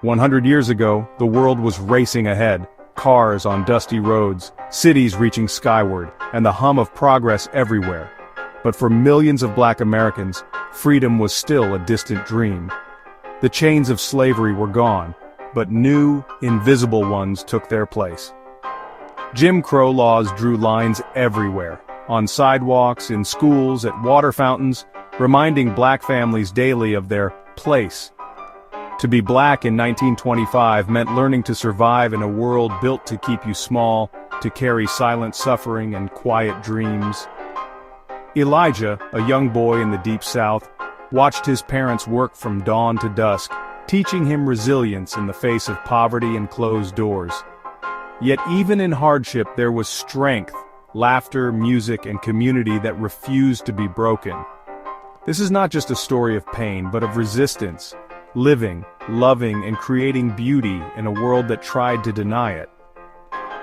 100 years ago, the world was racing ahead, cars on dusty roads, cities reaching skyward, and the hum of progress everywhere. But for millions of Black Americans, freedom was still a distant dream. The chains of slavery were gone, but new, invisible ones took their place. Jim Crow laws drew lines everywhere, on sidewalks, in schools, at water fountains, reminding Black families daily of their place. To be Black in 1925 meant learning to survive in a world built to keep you small, to carry silent suffering and quiet dreams. Elijah, a young boy in the Deep South, watched his parents work from dawn to dusk, teaching him resilience in the face of poverty and closed doors. Yet even in hardship there was strength, laughter, music, and community that refused to be broken. This is not just a story of pain, but of resistance, living, loving, and creating beauty in a world that tried to deny it.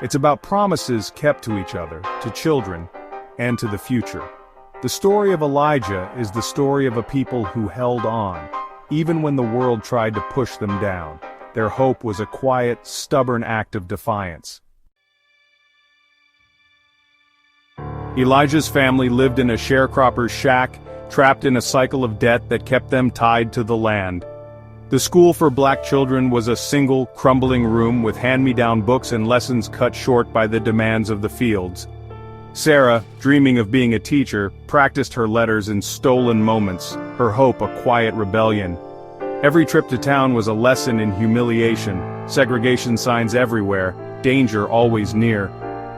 It's about promises kept to each other, to children, and to the future. The story of Elijah is the story of a people who held on, even when the world tried to push them down. Their hope was a quiet, stubborn act of defiance. Elijah's family lived in a sharecropper's shack, trapped in a cycle of debt that kept them tied to the land. The school for Black children was a single, crumbling room with hand-me-down books and lessons cut short by the demands of the fields. Sarah, dreaming of being a teacher, practiced her letters in stolen moments, her hope a quiet rebellion. Every trip to town was a lesson in humiliation, segregation signs everywhere, danger always near.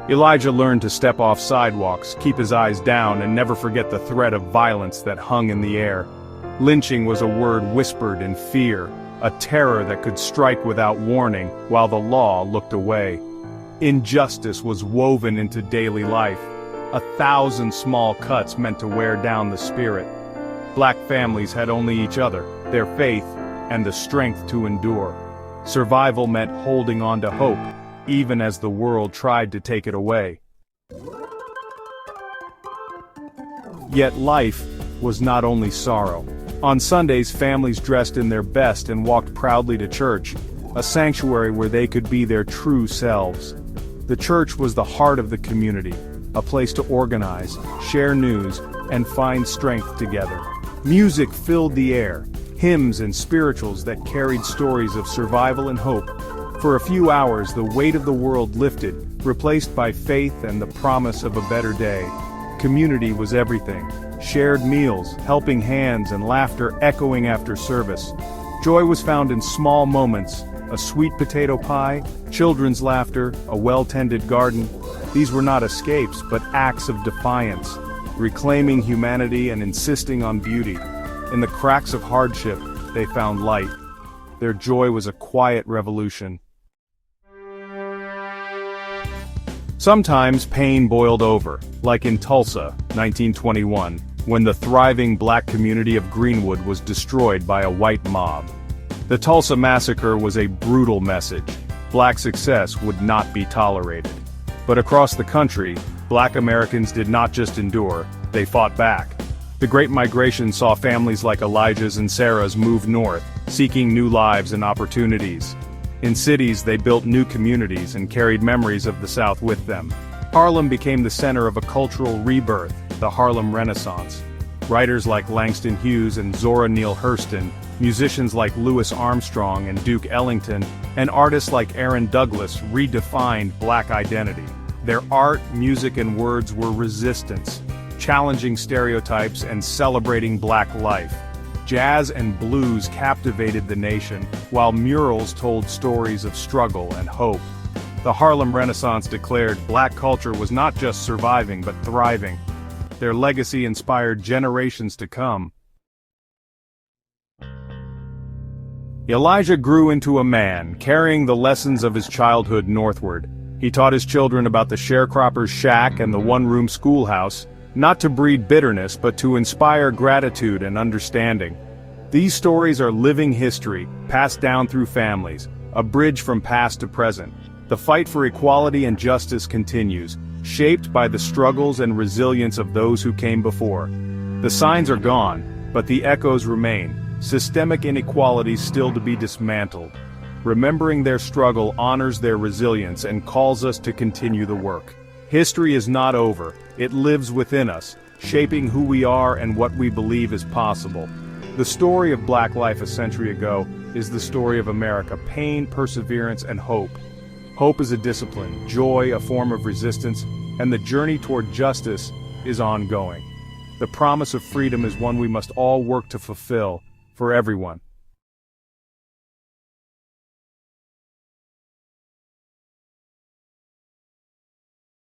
Elijah learned to step off sidewalks, keep his eyes down, and never forget the threat of violence that hung in the air. Lynching was a word whispered in fear, a terror that could strike without warning, while the law looked away. Injustice was woven into daily life, 1,000 small cuts meant to wear down the spirit. Black families had only each other, their faith, and the strength to endure. Survival meant holding on to hope, even as the world tried to take it away. Yet life was not only sorrow. On Sundays, families dressed in their best and walked proudly to church, a sanctuary where they could be their true selves. The church was the heart of the community, a place to organize, share news, and find strength together. Music filled the air, hymns and spirituals that carried stories of survival and hope. For a few hours, the weight of the world lifted, replaced by faith and the promise of a better day. Community was everything. Shared meals, helping hands, and laughter echoing after service. Joy was found in small moments, a sweet potato pie, children's laughter, a well-tended garden. These were not escapes, but acts of defiance, reclaiming humanity and insisting on beauty. In the cracks of hardship, they found light. Their joy was a quiet revolution. Sometimes pain boiled over, like in Tulsa, 1921, when the thriving Black community of Greenwood was destroyed by a white mob. The Tulsa Massacre was a brutal message. Black success would not be tolerated. But across the country, Black Americans did not just endure, they fought back. The Great Migration saw families like Elijah's and Sarah's move north, seeking new lives and opportunities. In cities, they built new communities and carried memories of the South with them. Harlem became the center of a cultural rebirth, the Harlem Renaissance. Writers like Langston Hughes and Zora Neale Hurston, musicians like Louis Armstrong and Duke Ellington, and artists like Aaron Douglas redefined Black identity. Their art, music, and words were resistance, challenging stereotypes and celebrating Black life. Jazz and blues captivated the nation, while murals told stories of struggle and hope. The Harlem Renaissance declared Black culture was not just surviving but thriving. Their legacy inspired generations to come. Elijah grew into a man, carrying the lessons of his childhood northward. He taught his children about the sharecropper's shack and the one-room schoolhouse, not to breed bitterness but to inspire gratitude and understanding. These stories are living history, passed down through families, a bridge from past to present. The fight for equality and justice continues, shaped by the struggles and resilience of those who came before. The signs are gone, but the echoes remain, systemic inequalities still to be dismantled. Remembering their struggle honors their resilience and calls us to continue the work. History is not over, it lives within us, shaping who we are and what we believe is possible. The story of Black life a century ago is the story of America: pain, perseverance, and hope. Hope is a discipline, joy a form of resistance, and the journey toward justice is ongoing. The promise of freedom is one we must all work to fulfill, for everyone.